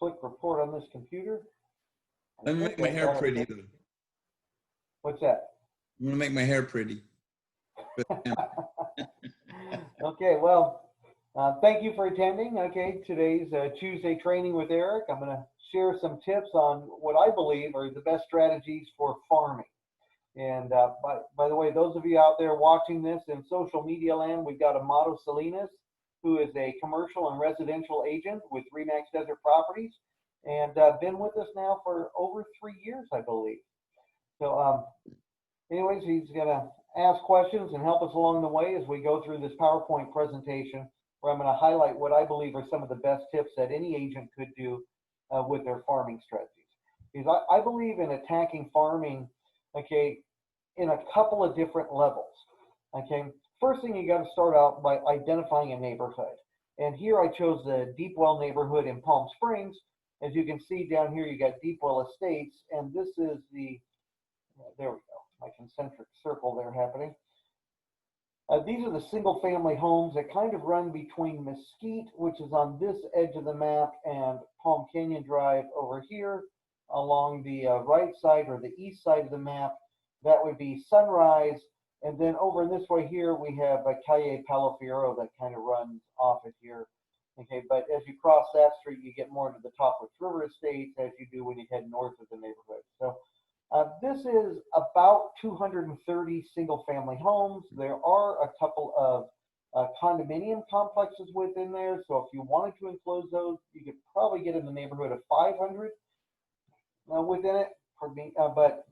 click report on this computer. Let me make my hair pretty though. What's that? I'm gonna make my hair pretty. Okay, well, thank you for attending. Okay, today's Tuesday training with Eric. I'm gonna share some tips on what I believe are the best strategies for farming. And by the way, those of you out there watching this in social media land, we've got Amato Salinas, who is a commercial and residential agent with Remax Desert Properties, and been with us now for over 3 years, I believe. So anyways, he's going to ask questions and help us along the way as we go through this PowerPoint presentation, where I'm going to highlight what I believe are some of the best tips that any agent could do with their farming strategies. Because I believe in attacking farming, okay, in a couple of different levels. Okay, first thing, you got to start out by identifying a neighborhood. And here I chose the Deepwell neighborhood in Palm Springs. As you can see down here, you got Deepwell Estates, and this is the, there we go, my concentric circle there happening. These are the single family homes that kind of run between Mesquite, which is on this edge of the map, and Palm Canyon Drive over here along the right side or the east side of the map. That would be Sunrise. And then over this way here, we have Calle Palo Fierro that kind of runs off it here. Okay, but as you cross that street, you get more into the Topwoods River Estates as you do when you head north of the neighborhood. So this is about 230 single family homes. There are a couple of condominium complexes within there. So if you wanted to enclose those, you could probably get in the neighborhood of 500 within it. But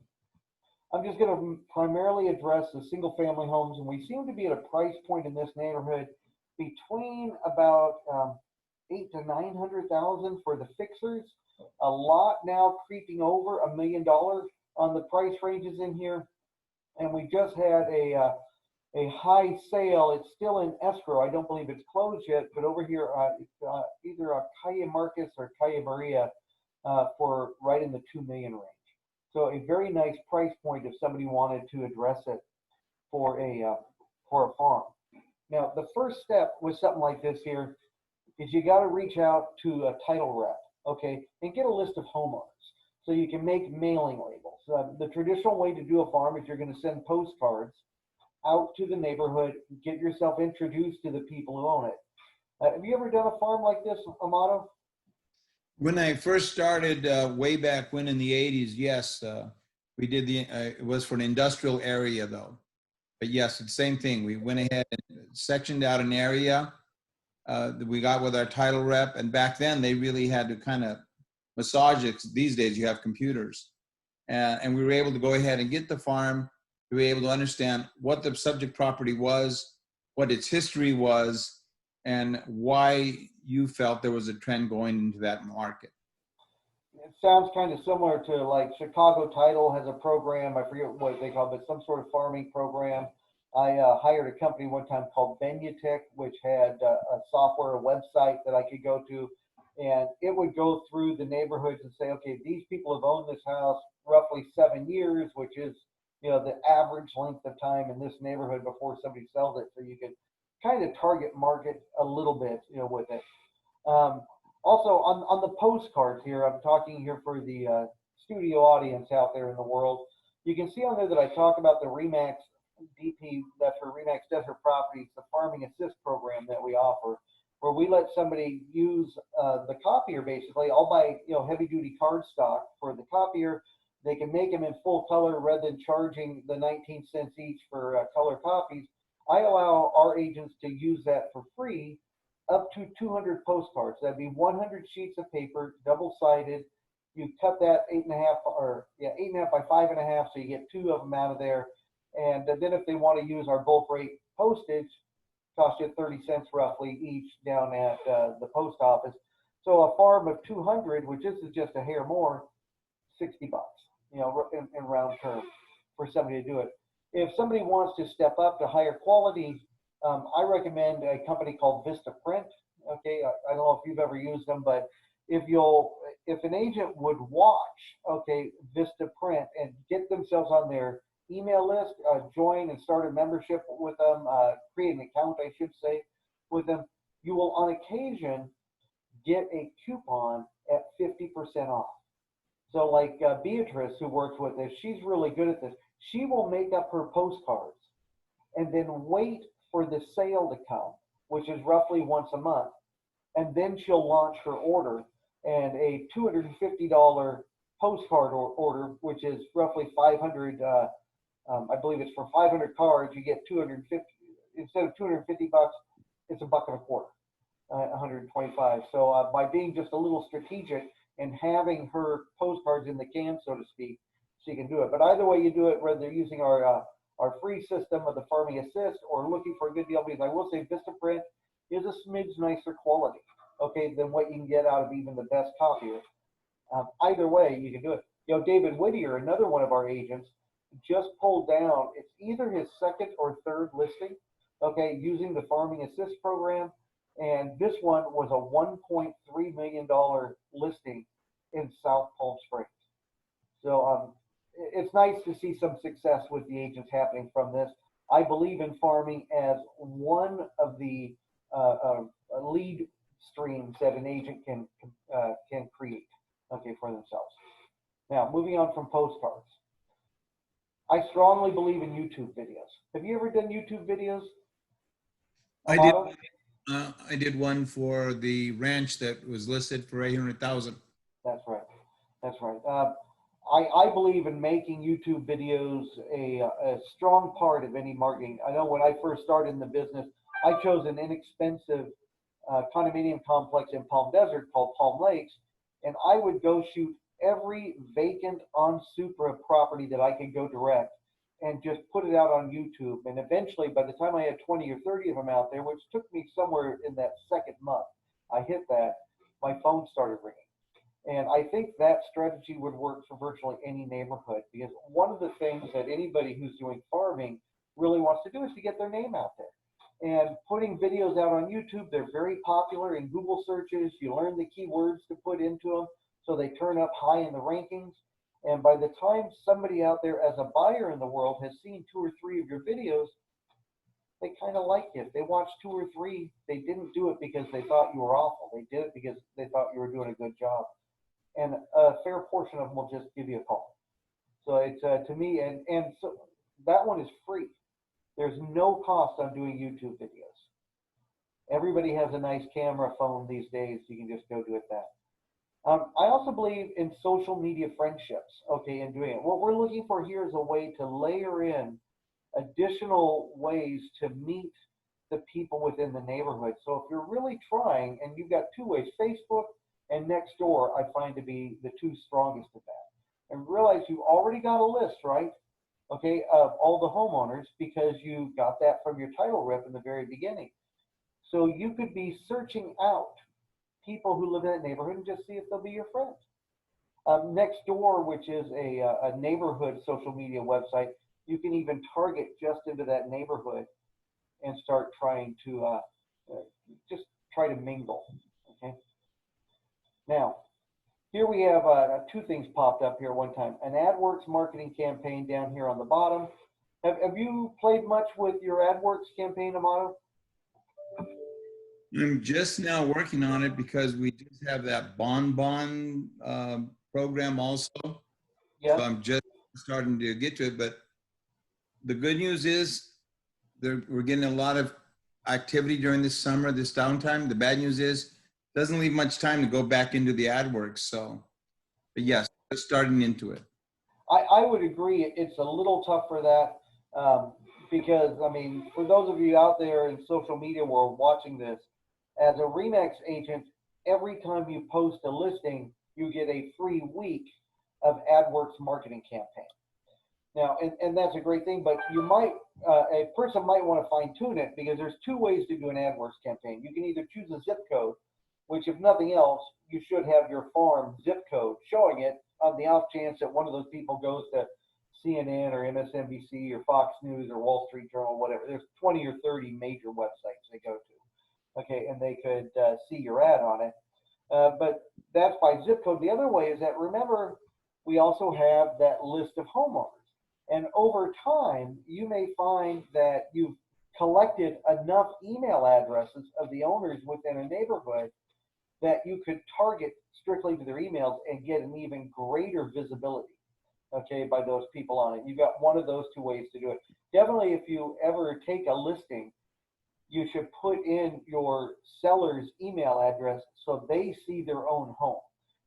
I'm just going to primarily address the single family homes, and we seem to be at a price point in this neighborhood between about 800,000 to 900,000 for the fixers. A lot now creeping over $1 million on the price ranges in here, and we just had a high sale. It's still in escrow. I don't believe it's closed yet, but over here it's either a Calle Marcus or Calle Maria for right in the 2 million range. So a very nice price point if somebody wanted to address it for a farm. Now, the first step with something like this here is you got to reach out to a title rep, okay, and get a list of homeowners so you can make mailing labels. The traditional way to do a farm is you're going to send postcards out to the neighborhood, get yourself introduced to the people who own it. Have you ever done a farm like this, Amato? When I first started way back when in the 80s, yes, we did it was for an industrial area though. But yes, it's the same thing. We went ahead and sectioned out an area that we got with our title rep. And back then they really had to kind of massage it. These days you have computers. And we were able to go ahead and get the farm. We were able to understand what the subject property was, what its history was, and why you felt there was a trend going into that market. It sounds kind of similar to like Chicago Title has a program. I forget what they call it, but some sort of farming program. I hired a company one time called Benutech, which had a software, a website that I could go to, and it would go through the neighborhoods and say, okay, these people have owned this house roughly 7 years, which is, you know, the average length of time in this neighborhood before somebody sells it. So you could kind of target market a little bit, you know, with it. Also on the postcards here, I'm talking here for the studio audience out there in the world. You can see on there that I talk about the Remax DP, that's for Remax Desert Properties, the Farming Assist program that we offer, where we let somebody use the copier basically. I'll buy, you know, heavy duty cardstock for the copier. They can make them in full color rather than charging the 19 cents each for color copies. I allow our agents to use that for free up to 200 postcards. That'd be 100 sheets of paper, double-sided. You cut that 8.5 by 5.5, so you get 2 of them out of there. And then if they want to use our bulk rate postage, cost you 30 cents roughly each down at the post office. So a farm of 200, which this is just a hair more, $60, you know, in round terms for somebody to do it. If somebody wants to step up to higher quality, I recommend a company called Vista Print. Okay, I don't know if you've ever used them, but if an agent would watch, okay, Vista Print and get themselves on their email list, join and start a membership with them, create an account, I should say, with them, you will on occasion get a coupon at 50% off. So like Beatrice, who works with us, she's really good at this. She will make up her postcards and then wait for the sale to come, which is roughly once a month. And then she'll launch her order, and a $250 postcard order, which is roughly 500, I believe it's for 500 cards, you get 250, instead of 250 bucks, it's $1.25, 125. So by being just a little strategic and having her postcards in the can, so to speak, she can do it. But either way you do it, whether you're using our free system of the Farming Assist or looking for a good deal, because I will say Vistaprint is a smidge nicer quality, okay, than what you can get out of even the best copier. Either way, you can do it. You know, David Whittier, another one of our agents, just pulled down, it's either his second or third listing, okay, using the Farming Assist program. And this one was a $1.3 million listing in South Palm Springs. So it's nice to see some success with the agents happening from this. I believe in farming as one of the lead streams that an agent can create, okay, for themselves. Now, moving on from postcards. I strongly believe in YouTube videos. Have you ever done YouTube videos? I did one for the ranch that was listed for 800,000. That's right. That's right. I believe in making YouTube videos a strong part of any marketing. I know when I first started in the business, I chose an inexpensive condominium complex in Palm Desert called Palm Lakes, and I would go shoot every vacant on Supra property that I could go direct and just put it out on YouTube. And eventually, by the time I had 20 or 30 of them out there, which took me somewhere in that second month, I hit that, my phone started ringing. And I think that strategy would work for virtually any neighborhood, because one of the things that anybody who's doing farming really wants to do is to get their name out there. And putting videos out on YouTube, they're very popular in Google searches. You learn the keywords to put into them, so they turn up high in the rankings. And by the time somebody out there as a buyer in the world has seen 2 or 3 of your videos, they kind of like it. They watched 2 or 3. They didn't do it because they thought you were awful. They did it because they thought you were doing a good job. And a fair portion of them will just give you a call. So it's to me, and so that one is free. There's no cost on doing YouTube videos. Everybody has a nice camera phone these days. You can just go do it that. I also believe in social media friendships, okay, in doing it. What we're looking for here is a way to layer in additional ways to meet the people within the neighborhood. So if you're really trying, and you've got 2 ways, Facebook and Nextdoor, I find to be the 2 strongest of that. And realize you've already got a list, right? Okay, of all the homeowners, because you got that from your title rep in the very beginning. So you could be searching out people who live in that neighborhood and just see if they'll be your friends. Nextdoor, which is a neighborhood social media website, you can even target just into that neighborhood and start trying to just try to mingle. Okay. Now, here we have 2 things popped up here one time. An Adwords marketing campaign down here on the bottom. Have you played much with your Adwords campaign, Amato? I'm just now working on it because we just have that bonbon program also. Yeah. So I'm just starting to get to it. But the good news is we're getting a lot of activity during this summer, this downtime. The bad news is it doesn't leave much time to go back into the AdWords. So, but yes, just starting into it. I would agree. It's a little tough for that because, I mean, for those of you out there in social media world watching this, as a RE/MAX agent, every time you post a listing, you get a free week of AdWords marketing campaign. Now, and that's a great thing, but you might, a person might want to fine tune it, because there's 2 ways to do an AdWords campaign. You can either choose a zip code, which if nothing else, you should have your farm zip code showing it on the off chance that one of those people goes to CNN or MSNBC or Fox News or Wall Street Journal, whatever. There's 20 or 30 major websites they go to. Okay, and they could see your ad on it. But that's by zip code. The other way is that, remember, we also have that list of homeowners. And over time, you may find that you've collected enough email addresses of the owners within a neighborhood that you could target strictly to their emails and get an even greater visibility, okay, by those people on it. You've got one of those two ways to do it. Definitely, if you ever take a listing, you should put in your seller's email address so they see their own home.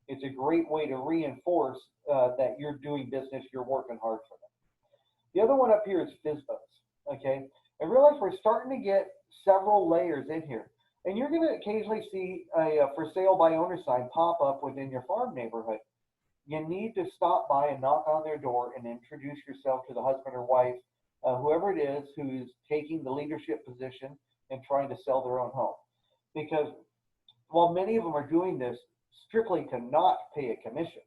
It's a great way to reinforce that you're doing business, you're working hard for them. The other one up here is FSBOs, okay? I realize we're starting to get several layers in here. And you're going to occasionally see a for sale by owner sign pop up within your farm neighborhood. You need to stop by and knock on their door and introduce yourself to the husband or wife, whoever it is who's taking the leadership position and trying to sell their own home. Because while many of them are doing this strictly to not pay a commission,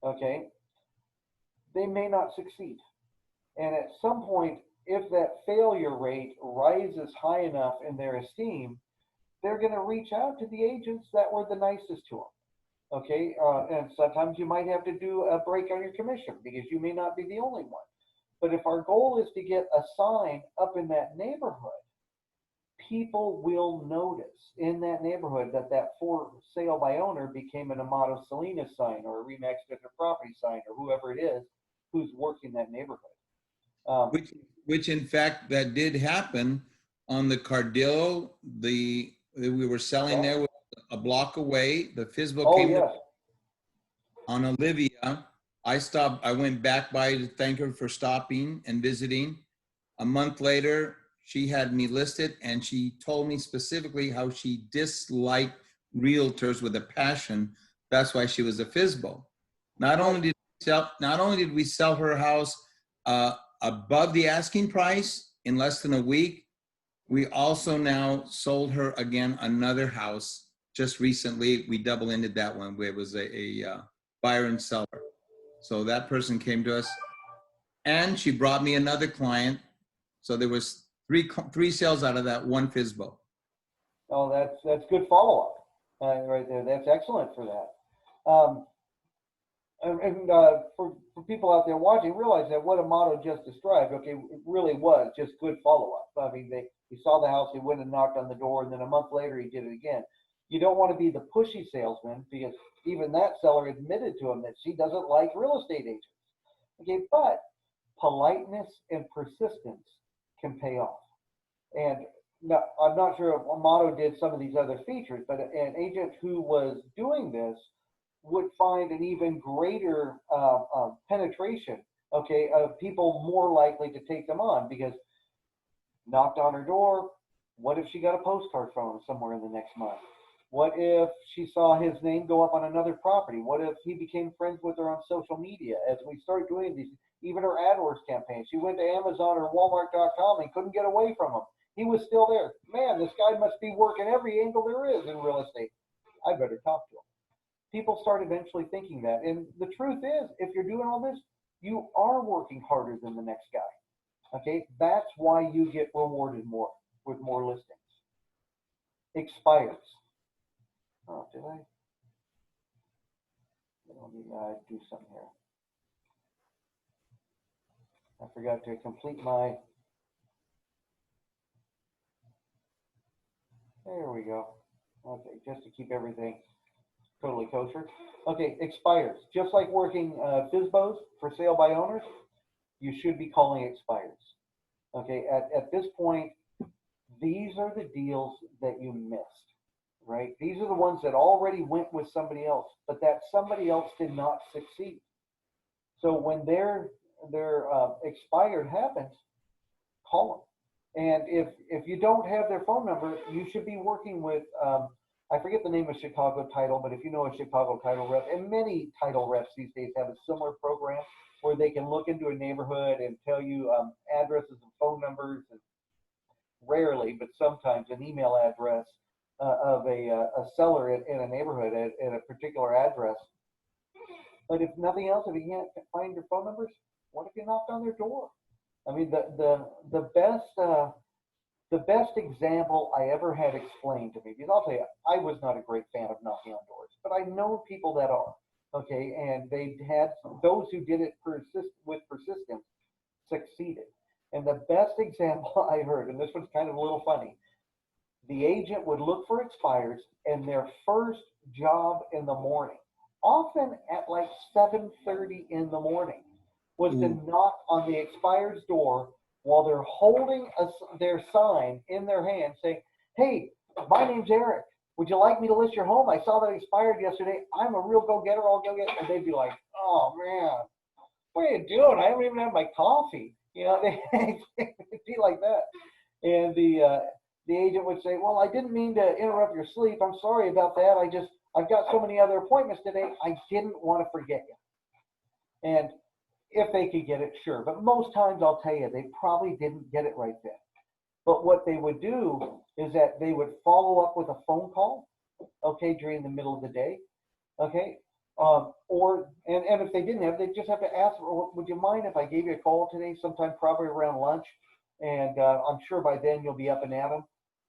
okay, they may not succeed. And at some point, if that failure rate rises high enough in their esteem, they're going to reach out to the agents that were the nicest to them. Okay, and sometimes you might have to do a break on your commission because you may not be the only one. But if our goal is to get a sign up in that neighborhood, people will notice in that neighborhood that that for sale by owner became an Amato Salinas sign or a Remax Different Property sign or whoever it is who's working that neighborhood. Which in fact, that did happen on the Cardillo. We were selling there with a block away. The FSBO came to on Olivia. I went back by to thank her for stopping and visiting. A month later, she had me listed and she told me specifically how she disliked realtors with a passion. That's why she was a FSBO. Not only did we sell her house above the asking price in less than a week, we also now sold her again another house just recently. We double-ended that one where it was a buyer and seller. So that person came to us and she brought me another client. So there was three sales out of that one FSBO. Oh, that's good follow-up right there. That's excellent for that. For people out there watching, realize that what Amato just described, okay, it really was just good follow-up. I mean, he saw the house, he went and knocked on the door, and then a month later he did it again. You don't want to be the pushy salesman because even that seller admitted to him that she doesn't like real estate agents. Okay, but politeness and persistence can pay off. And now, I'm not sure if Amato did some of these other features, but an agent who was doing this would find an even greater penetration, okay, of people more likely to take them on because knocked on her door. What if she got a postcard from him somewhere in the next month? What if she saw his name go up on another property? What if he became friends with her on social media? As we started doing these, even her AdWords campaign, she went to Amazon or Walmart.com and couldn't get away from him. He was still there. Man, this guy must be working every angle there is in real estate. I better talk to him. People start eventually thinking that. And the truth is, if you're doing all this, you are working harder than the next guy. Okay, that's why you get rewarded more with more listings. Expires. Oh, did I? Let me do something here. I forgot to complete my. There we go. Okay, just to keep everything totally kosher. Okay, expires. Just like working FSBOs for sale by owners, you should be calling expires. Okay, at this point, these are the deals that you missed, right? These are the ones that already went with somebody else, but that somebody else did not succeed. So when their expired happens, call them. And if you don't have their phone number, you should be working with, I forget the name of Chicago Title, but if you know a Chicago Title rep, and many title reps these days have a similar program where they can look into a neighborhood and tell you addresses and phone numbers, and rarely, but sometimes an email address of a seller in a neighborhood at a particular address. But if nothing else, if you can't find your phone numbers, what if you knocked on their door? I mean, the best example I ever had explained to me, because I'll tell you, I was not a great fan of knocking on doors, but I know people that are, okay, and they had those who did it with persistence succeeded. And the best example I heard, and this one's kind of a little funny, the agent would look for expires, and their first job in the morning, often at like 7:30 in the morning, was to Ooh. knock on the expired's door while they're holding their sign in their hand saying, "Hey, my name's Eric. Would you like me to list your home? I saw that it expired yesterday. I'm a real go-getter. I'll go get it." And they'd be like, "Oh, man, what are you doing? I haven't even had my coffee." They'd be like that. And the agent would say, "Well, I didn't mean to interrupt your sleep. I'm sorry about that. I've got so many other appointments today. I didn't want to forget you." And if they could get it, sure. But most times, I'll tell you, they probably didn't get it right then. But what they would do is that they would follow up with a phone call, okay, during the middle of the day, okay? And if they didn't have, they'd just have to ask, "Well, would you mind if I gave you a call today, sometime probably around lunch? And I'm sure by then you'll be up and at them,"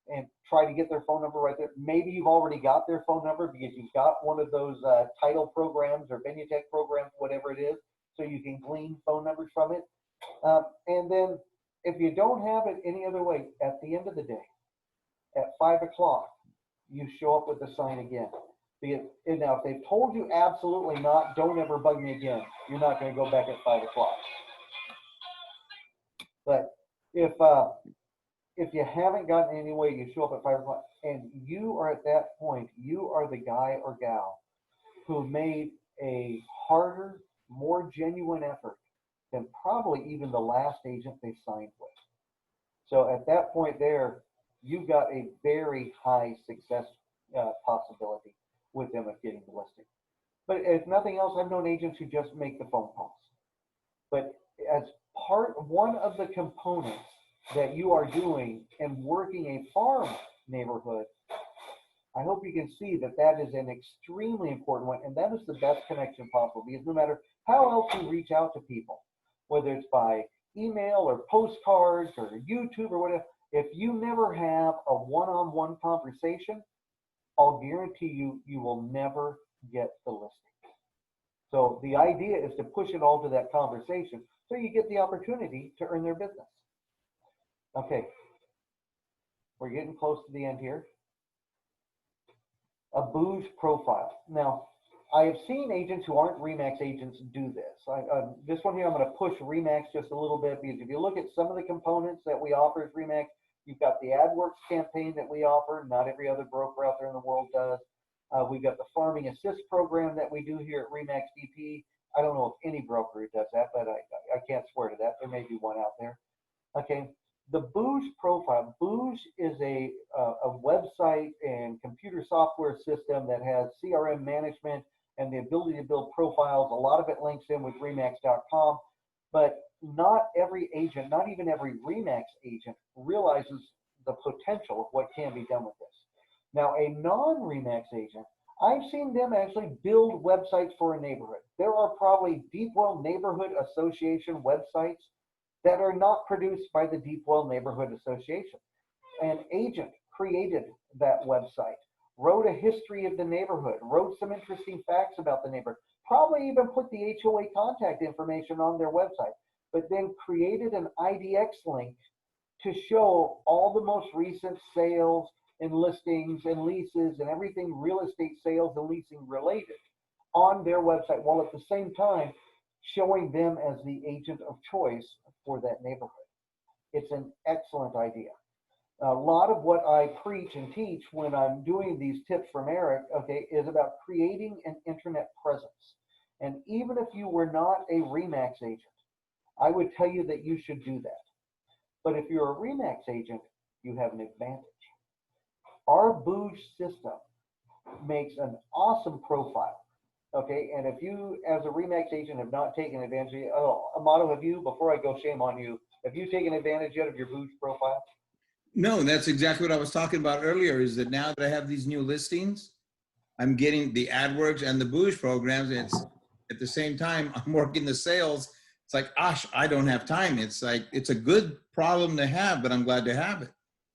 and try to get their phone number right there. Maybe you've already got their phone number because you've got one of those title programs or Venutech programs, whatever it is, so you can glean phone numbers from it. And then if you don't have it any other way, at the end of the day, at 5 o'clock, you show up with the sign again. And now, if they've told you absolutely not, don't ever bug me again, you're not going to go back at 5 o'clock. But if you haven't gotten any way, you show up at 5 o'clock, and you are at that point, you are the guy or gal who made a harder, more genuine effort than probably even the last agent they signed with. So at that point there, you've got a very high success possibility with them of getting the listing. But if nothing else, I've known agents who just make the phone calls. But as one of the components that you are doing in working a farm neighborhood, I hope you can see that that is an extremely important one, and that is the best connection possible, because no matter how else you reach out to people, whether it's by email or postcards or YouTube or whatever, if you never have a one-on-one conversation, I'll guarantee you, you will never get the listing. So the idea is to push it all to that conversation so you get the opportunity to earn their business. Okay, we're getting close to the end here. A bouge profile. Now, I have seen agents who aren't RE/MAX agents do this. This one here, I'm going to push RE/MAX just a little bit, because if you look at some of the components that we offer as RE/MAX, you've got the Adwords campaign that we offer. Not every other broker out there in the world does. We've got the Farming Assist program that we do here at RE/MAX VP. I don't know if any broker does that, but I can't swear to that. There may be one out there. Okay. The bouge profile. Bouge is a website and computer software system that has CRM management and the ability to build profiles. A lot of it links in with remax.com, but not every agent, not even every RE/MAX agent, realizes the potential of what can be done with this. Now, a non-RE/MAX agent, I've seen them actually build websites for a neighborhood. There are probably Deepwell Neighborhood Association websites that are not produced by the Deepwell Neighborhood Association. An agent created that website, wrote a history of the neighborhood, wrote some interesting facts about the neighborhood, probably even put the HOA contact information on their website, but then created an IDX link to show all the most recent sales and listings and leases and everything real estate sales and leasing related on their website, while at the same time showing them as the agent of choice for that neighborhood. It's an excellent idea. A lot of what I preach and teach when I'm doing these tips from Eric, okay, is about creating an internet presence. And even if you were not a RE/MAX agent, I would tell you that you should do that. But if you're a RE/MAX agent, you have an advantage. Our bouge system makes an awesome profile. Okay, and if you, as a RE/MAX agent, have not taken advantage of it, Amato, have you, before I go, shame on you, have you taken advantage yet of your bouge profile? No, that's exactly what I was talking about earlier, is that now that I have these new listings, I'm getting the AdWords and the bouge programs. And it's at the same time, I'm working the sales. It's like, gosh, I don't have time. It's like, it's a good problem to have, but I'm glad to have it.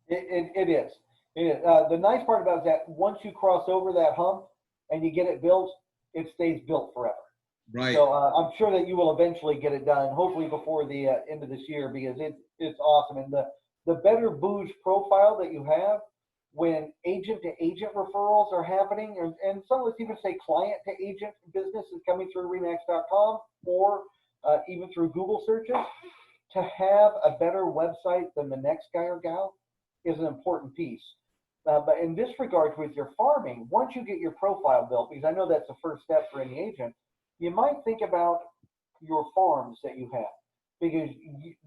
It is. It is. The nice part about it is that once you cross over that hump and you get it built, it stays built forever. Right. So I'm sure that you will eventually get it done, hopefully before the end of this year, because it's awesome. And the better bouge profile that you have, when agent-to-agent referrals are happening, and some let's even say client-to-agent business is coming through Remax.com or even through Google searches, to have a better website than the next guy or gal is an important piece. But in this regard, with your farming, once you get your profile built, because I know that's the first step for any agent, you might think about your farms that you have, because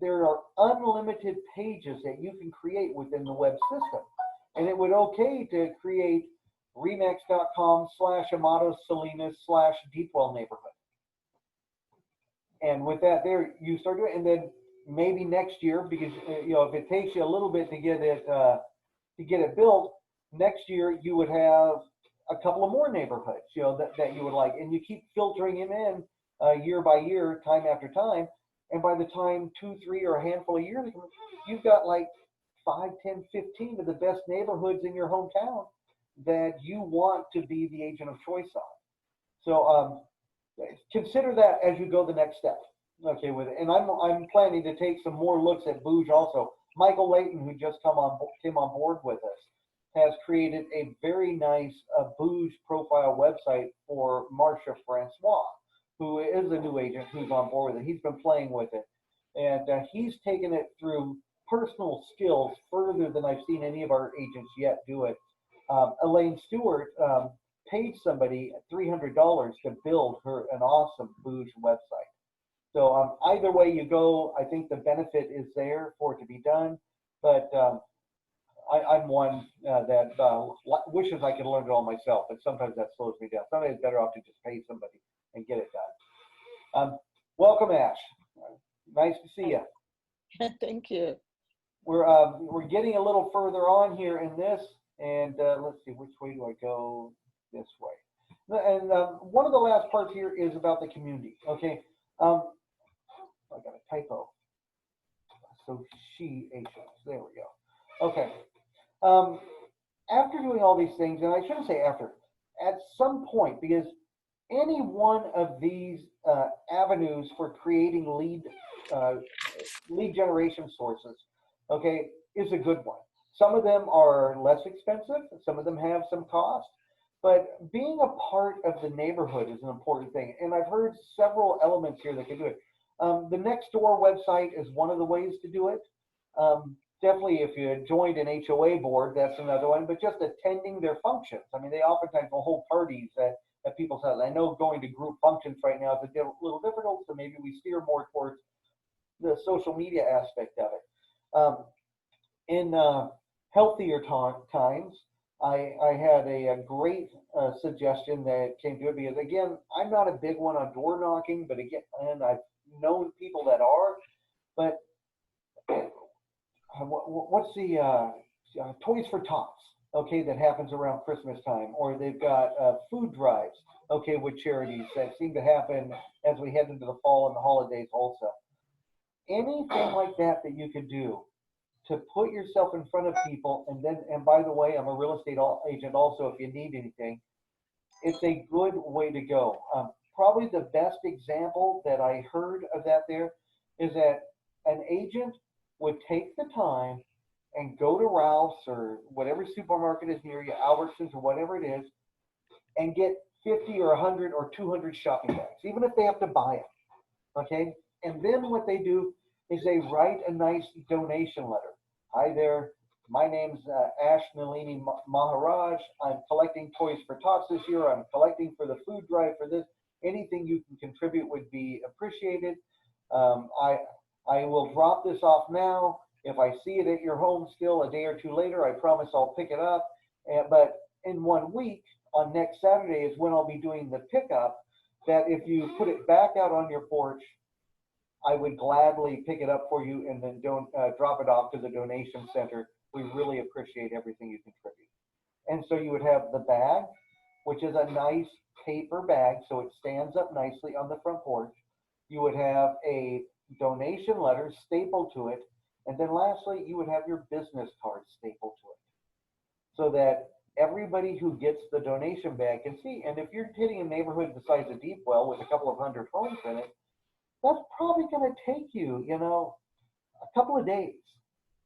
there are unlimited pages that you can create within the web system. And it would okay to create remax.com/Amados Salinas/Deepwell neighborhood. And with that there, you start doing, and then maybe next year, because if it takes you a little bit to get it built, next year you would have a couple of more neighborhoods, that you would like, and you keep filtering them in year by year, time after time, and by the time 2, 3, or a handful of years, you've got like 5, 10, 15 of the best neighborhoods in your hometown that you want to be the agent of choice on. So consider that as you go the next step. Okay, with it, and I'm planning to take some more looks at Bouge also. Michael Layton, who just came on board with us, has created a very nice Bouge profile website for Marcia Francois, who is a new agent who's on board with it. He's been playing with it, and he's taken it through personal skills further than I've seen any of our agents yet do it. Elaine Stewart paid somebody $300 to build her an awesome Bouge website. So either way you go, I think the benefit is there for it to be done. But I'm one that wishes I could learn it all myself, but sometimes that slows me down. Sometimes it's better off to just pay somebody and get it done. Welcome, Ash. Nice to see you. Thank you. We're getting a little further on here in this, and let's see, which way do I go? This way. And one of the last parts here is about the community. Okay. I got a typo. Associations. There we go. Okay. After doing all these things, and I shouldn't say after, at some point, because any one of these avenues for creating lead generation sources, okay, is a good one. Some of them are less expensive. Some of them have some cost. But being a part of the neighborhood is an important thing. And I've heard several elements here that can do it. The Nextdoor website is one of the ways to do it. Definitely if you joined an HOA board, that's another one, but just attending their functions. I mean, they oftentimes will hold parties at people's houses. I know going to group functions right now is a little difficult, so maybe we steer more towards the social media aspect of it. In healthier times, I had a great suggestion that came to it, because again, I'm not a big one on door knocking, but again, and I've known people that are, but what's the Toys for Tots, okay, that happens around Christmas time, or they've got food drives, okay, with charities that seem to happen as we head into the fall and the holidays also. Anything like that you could do to put yourself in front of people, and by the way, I'm a real estate agent also if you need anything, it's a good way to go. Probably the best example that I heard of that there is that an agent would take the time and go to Ralph's or whatever supermarket is near you, Albertsons or whatever it is, and get 50 or 100 or 200 shopping bags, even if they have to buy them, okay? And then what they do is they write a nice donation letter. Hi there, my name's Ash Nalini Maharaj. I'm collecting Toys for Tots this year. I'm collecting for the food drive for this. Anything you can contribute would be appreciated. I will drop this off now. If I see it at your home still a day or two later, I promise I'll pick it up. But in 1 week, on next Saturday is when I'll be doing the pickup, that if you put it back out on your porch, I would gladly pick it up for you and then drop it off to the donation center. We really appreciate everything you contribute. And so you would have the bag, which is a nice paper bag, so it stands up nicely on the front porch. You would have a donation letter stapled to it. And then lastly, you would have your business card stapled to it, so that everybody who gets the donation bag can see. And if you're hitting a neighborhood the size of Deepwell with a couple of hundred homes in it, that's probably going to take you, a couple of days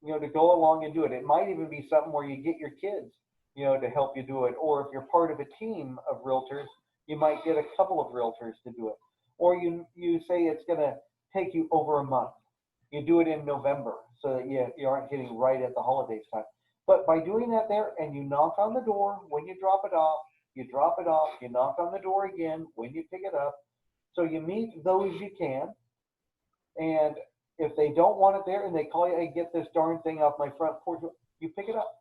to go along and do it. It might even be something where you get your kids, to help you do it. Or if you're part of a team of realtors, you might get a couple of realtors to do it. Or you say it's going to take you over a month. You do it in November so that you aren't hitting right at the holidays time. But by doing that there, and you knock on the door when you drop it off, you knock on the door again when you pick it up. So you meet those you can. And if they don't want it there and they call you, hey, get this darn thing off my front porch, you pick it up.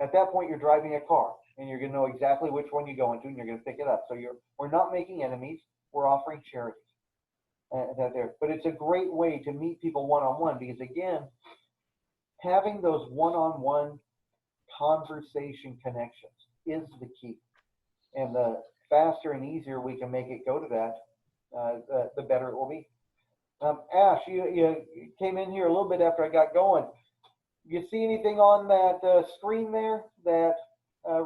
At that point, you're driving a car and you're going to know exactly which one you go into and you're going to pick it up. So we're not making enemies. We're offering charities. But it's a great way to meet people one-on-one because, again, having those one-on-one conversation connections is the key. And the faster and easier we can make it go to that, the better it will be. Ash, you came in here a little bit after I got going. You see anything on that screen there that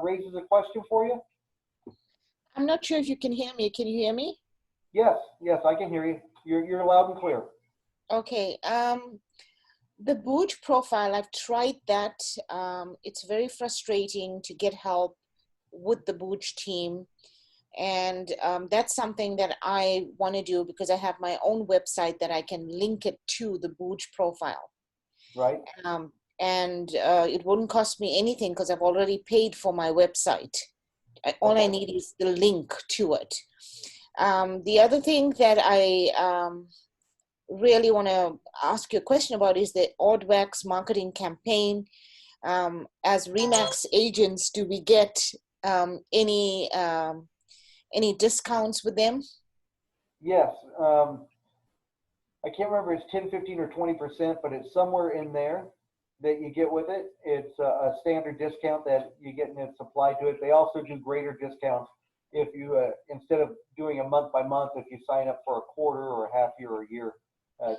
raises a question for you? I'm not sure if you can hear me. Can you hear me? Yes, I can hear you. You're loud and clear. Okay. The Booch profile, I've tried that. It's very frustrating to get help with the Booch team. And that's something that I want to do because I have my own website that I can link it to the Booch profile. Right. And it wouldn't cost me anything because I've already paid for my website. All I need is the link to it. The other thing that I really want to ask you a question about is the Adwords marketing campaign. As RE/MAX agents, do we get any discounts with them? Yes. I can't remember if it's 10, 15, or 20%, but it's somewhere in there that you get with it. It's a standard discount that you get and it's applied to it. They also do greater discounts if you, instead of doing a month by month, if you sign up for a quarter or a half year or a year,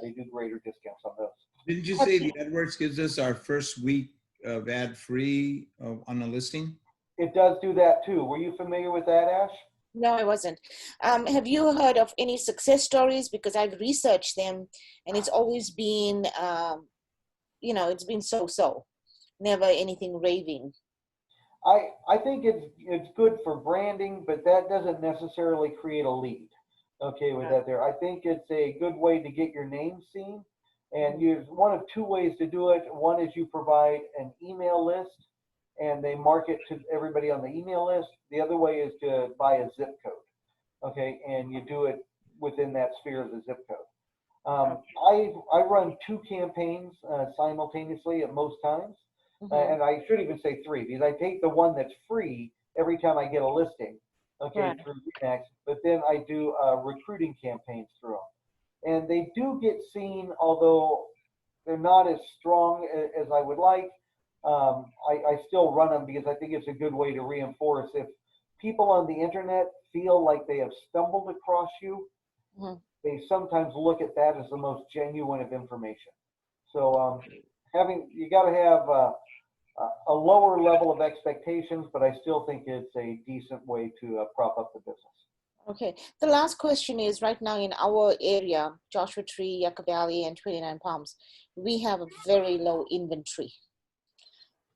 they do greater discounts on those. Didn't you say the Adwords gives us our first week of ad free on a listing? It does do that too. Were you familiar with that, Ash? No, I wasn't. Have you heard of any success stories? Because I've researched them and it's always been, it's been so-so, never anything raving. I think it's good for branding, but that doesn't necessarily create a lead. Okay, with that there. I think it's a good way to get your name seen. And there's one of two ways to do it. One is you provide an email list and they market to everybody on the email list. The other way is to buy a zip code. Okay, and you do it within that sphere of the zip code. I run 2 campaigns simultaneously at most times. And I should even say 3 because I take the one that's free every time I get a listing, through RE/MAX, but then I do recruiting campaigns through them. And they do get seen, although they're not as strong as I would like. I still run them because I think it's a good way to reinforce. If people on the internet feel like they have stumbled across you, they sometimes look at that as the most genuine of information. So you got to have a lower level of expectations, but I still think it's a decent way to prop up the business. Okay. The last question is, right now in our area, Joshua Tree, Yucca Valley, and 29 Palms, we have a very low inventory.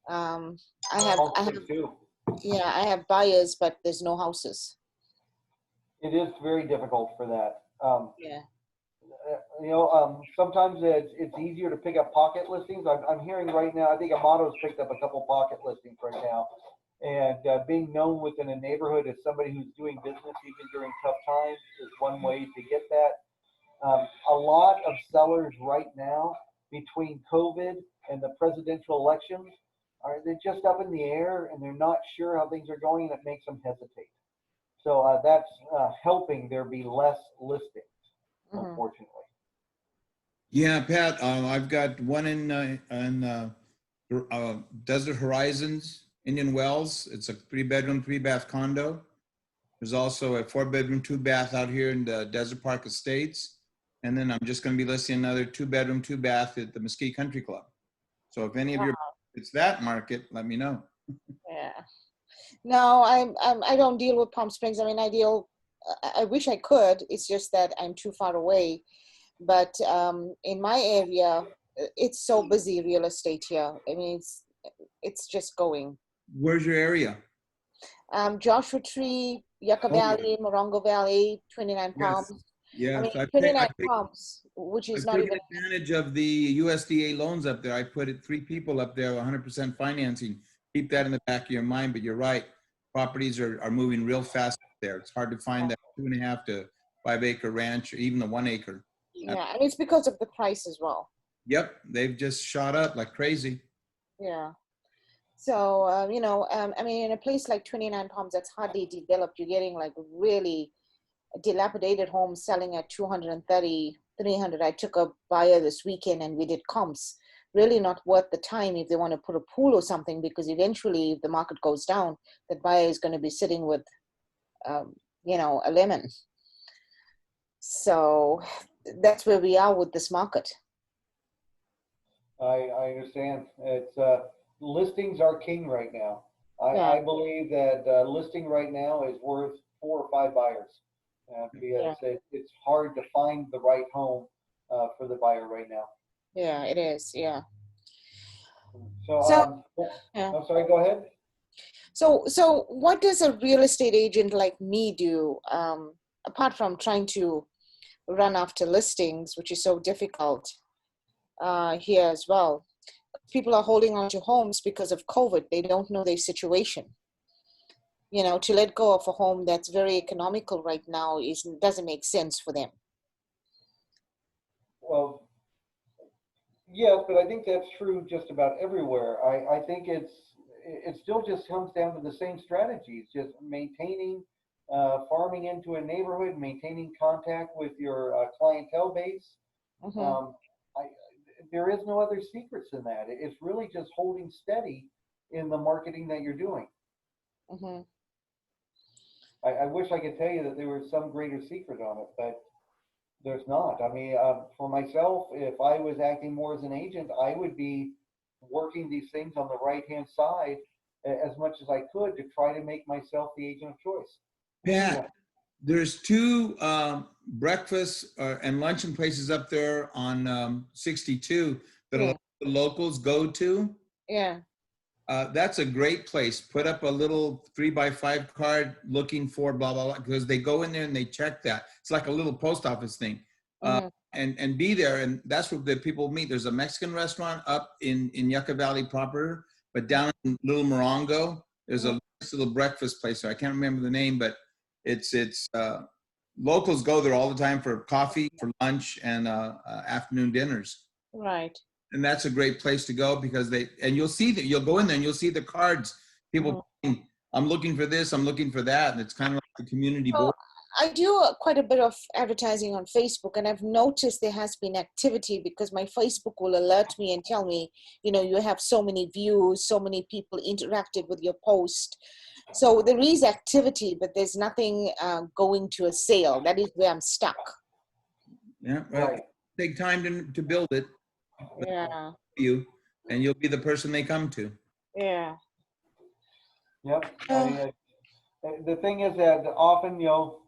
I have buyers, but there's no houses. It is very difficult for that. Yeah. Sometimes it's easier to pick up pocket listings. I'm hearing right now, I think Amato's picked up a couple pocket listings right now. And being known within a neighborhood as somebody who's doing business even during tough times is one way to get that. A lot of sellers right now, between COVID and the presidential elections, they're just up in the air and they're not sure how things are going, and it makes them hesitate. So that's helping there be less listings, unfortunately. Yeah, Pat, I've got one in Desert Horizons, Indian Wells. It's a 3-bedroom, 3-bath condo. There's also a 4-bedroom, 2-bath out here in the Desert Park Estates. And then I'm just going to be listing another 2-bedroom, 2-bath at the Mesquite Country Club. So if any of it's that market, let me know. Yeah. No, I don't deal with Palm Springs. I mean, I wish I could. It's just that I'm too far away. But in my area, it's so busy real estate here. I mean, it's just going. Where's your area? Joshua Tree, Yucca Oh, yeah. Valley, Morongo Valley, 29 Yes. Palms. I Yes. mean, 29 Palms, which is I've not taken even. advantage of the USDA loans up there. I put it 3 people up there, 100% financing. Keep that in the back of your mind, but you're right. Properties are moving real fast up there. It's hard to find that 2.5 to 5 acre ranch or even the 1 acre. Yeah, and it's because of the price as well. Yep. They've just shot up like crazy. Yeah. So, you know, I mean, in a place like 29 Palms that's hardly developed, you're getting like really dilapidated homes selling at 230, 300. I took a buyer this weekend and we did comps. Really not worth the time if they want to put a pool or something, because eventually if the market goes down, that buyer is going to be sitting with, you know, a lemon. So that's where we are with this market. I understand. It's listings are king right now. Yeah. I believe that listing right now is worth 4 or 5 buyers because it's hard to find the right home for the buyer right now. Yeah, it is. Yeah. So, yeah. I'm sorry, go ahead. So what does a real estate agent like me do, apart from trying to run after listings, which is so difficult here as well? People are holding on to homes because of COVID. They don't know their situation. You know, to let go of a home that's very economical right now doesn't make sense for them. Well, yes, but I think that's true just about everywhere. I think it still just comes down to the same strategies, just maintaining, farming into a neighborhood, maintaining contact with your clientele base. Mm-hmm. There is no other secrets in that. It's really just holding steady in the marketing that you're doing. Mm-hmm. I wish I could tell you that there was some greater secret on it, but there's not. I mean, for myself, if I was acting more as an agent, I would be working these things on the right-hand side as much as I could to try to make myself the agent of choice. Pat, there's 2 breakfast and luncheon places up there on 62 that a lot of the locals go to. Yeah. That's a great place. Put up a little 3x5 card looking for blah, blah, blah, because they go in there and they check that. It's like a little post office thing. And be there. And that's where the people meet. There's a Mexican restaurant up in Yucca Valley proper, but down in Little Morongo, there's a nice little breakfast place there. I can't remember the name, but it's locals go there all the time for coffee, for lunch, and afternoon dinners. Right. And that's a great place to go because you'll see that you'll go in there and you'll see the cards. People, I'm looking for this, I'm looking for that. And it's kind of like the community board. I do quite a bit of advertising on Facebook, and I've noticed there has been activity because my Facebook will alert me and tell me, you know, you have so many views, so many people interacted with your post. So there is activity, but there's nothing going to a sale. That is where I'm stuck. Yeah, well, take time to build it. Yeah. And you'll be the person they come to. Yeah. Yep. I mean, the thing is that often, you know,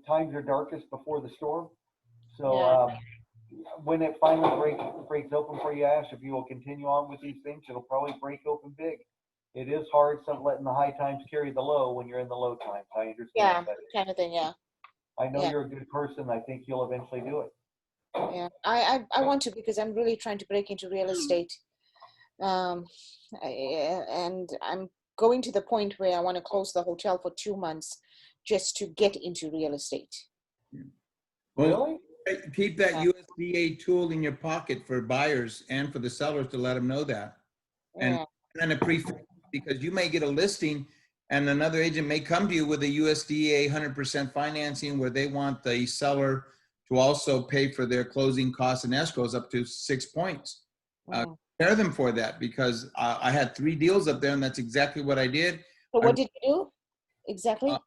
times are darkest before the storm. So when it finally breaks open for you, Ash, if you will continue on with these things, it'll probably break open big. It is hard letting the high times carry the low when you're in the low times. I understand. Yeah, kind of thing. Yeah. I know you're a good person. I think you'll eventually do it. Yeah, I want to, because I'm really trying to break into real estate, and I'm going to the point where I want to close the hotel for 2 months just to get into real estate. Really? Keep that USDA tool in your pocket for buyers and for the sellers to let them know that. And a prefix, because you may get a listing and another agent may come to you with a USDA 100% financing where they want the seller to also pay for their closing costs and escrows up to 6 points. Prepare them for that, because I had 3 deals up there and that's exactly what I did. So what did you do exactly?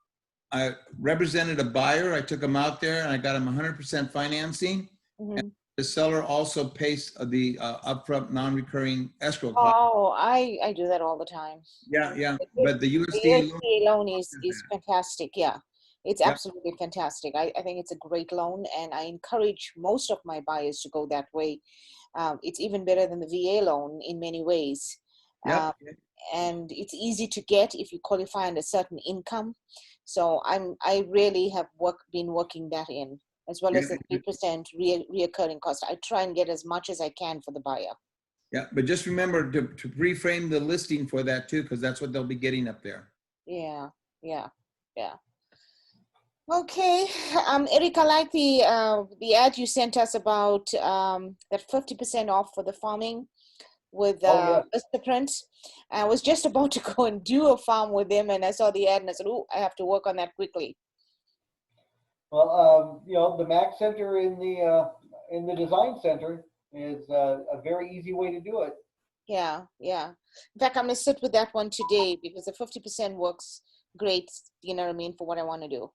I represented a buyer. I took him out there and I got him 100% financing. And the seller also pays the upfront non-recurring escrow cost. Oh, I do that all the time. Yeah. But the USDA loan is fantastic. Yeah. It's absolutely fantastic. I think it's a great loan, and I encourage most of my buyers to go that way. It's even better than the VA loan in many ways. Yep. And it's easy to get if you qualify on a certain income. So I really have been working that in, as well as the 3% reoccurring cost. I try and get as much as I can for the buyer. Yeah, but just remember to reframe the listing for that too, because that's what they'll be getting up there. Yeah. Okay, Eric, I like the ad you sent us about that 50% off for the farming with Mr. Prince. I was just about to go and do a farm with him, and I saw the ad and I said, "Oh, I have to work on that quickly." Well, the Mac Center in the Design Center is a very easy way to do it. Yeah. In fact, I'm gonna sit with that one today because the 50% works great. You know what I mean, for what I want to do.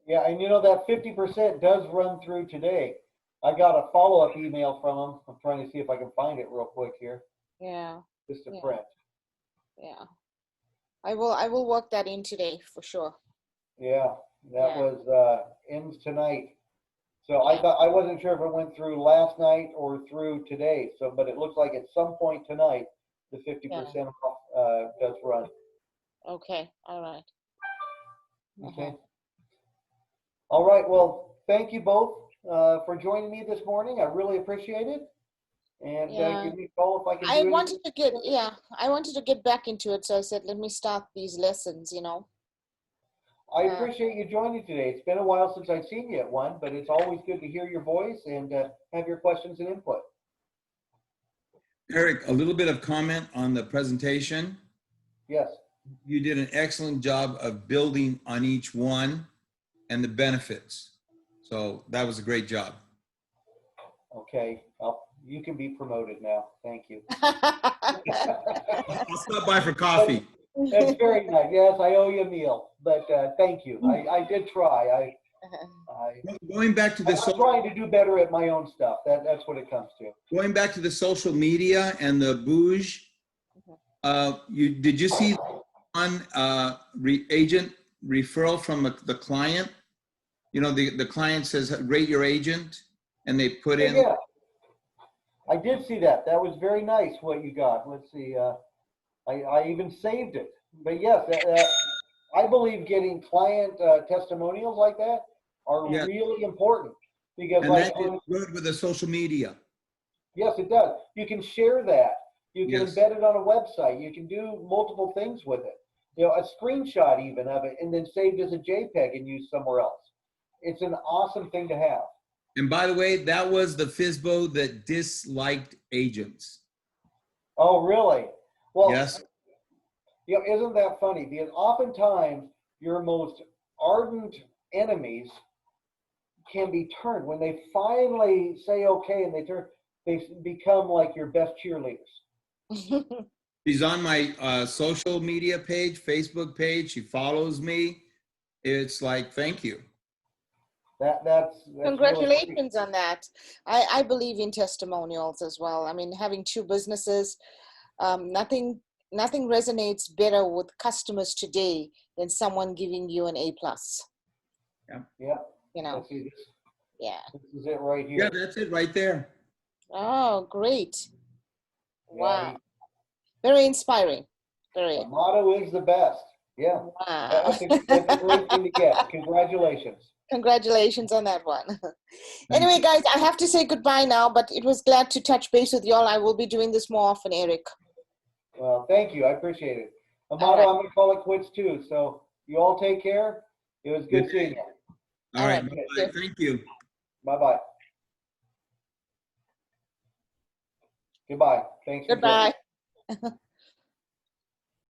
Yeah, and that 50% does run through today. I got a follow-up email from them. I'm trying to see if I can find it real quick here. Yeah. Just to print. Yeah. I will work that in today for sure. Yeah, that was ends tonight. So I wasn't sure if it went through last night or through today. So, but it looks like at some point tonight, the 50% off does run. Okay. All right. Okay. All right. Well, thank you both for joining me this morning. I really appreciate it. And give me a call if I can. I wanted to get back into it, so I said, let me start these lessons. I appreciate you joining today. It's been a while since I've seen you at one, but it's always good to hear your voice and have your questions and input. Eric, a little bit of comment on the presentation. Yes. You did an excellent job of building on each one and the benefits. So that was a great job. Okay. You can be promoted now. Thank you. I'll stop by for coffee. That's very nice. Yes, I owe you a meal, but thank you. I did try. Going back to the I'm trying to do better at my own stuff. That's what it comes to. Going back to the social media and the bouge, did you see one agent referral from the client? The client says, rate your agent, and they put in. Yeah, I did see that. That was very nice what you got. Let's see. I even saved it. But yes, I believe getting client testimonials like that are really important because and that is good with the social media. Yes, it does. You can share that. You can embed it on a website. You can do multiple things with it. A screenshot even of it, and then saved as a JPEG and used somewhere else. It's an awesome thing to have. And by the way, that was the FSBO that disliked agents. Oh, really? Well, yes. Isn't that funny? Because oftentimes your most ardent enemies can be turned when they finally say okay, and they become like your best cheerleaders. She's on my social media page, Facebook page. She follows me. It's like, thank you. That's Congratulations really on that. I believe in testimonials as well. I mean, having two businesses, nothing resonates better with customers today than someone giving you an A+. Yeah. Yeah. Yeah. This is it right here. Yeah, that's it right there. Oh, great. Wow. Very inspiring. Very. The motto is the best. Yeah. Wow. That's a great thing to get. Congratulations. Congratulations on that one. Anyway, guys, I have to say goodbye now, but it was glad to touch base with y'all. I will be doing this more often, Eric. Well, thank you. I appreciate it. Amato, I'm going to call it quits too. So you all take care. It was good seeing you. All right. Bye-bye. Thank you. Bye-bye. Goodbye. Thanks. Goodbye.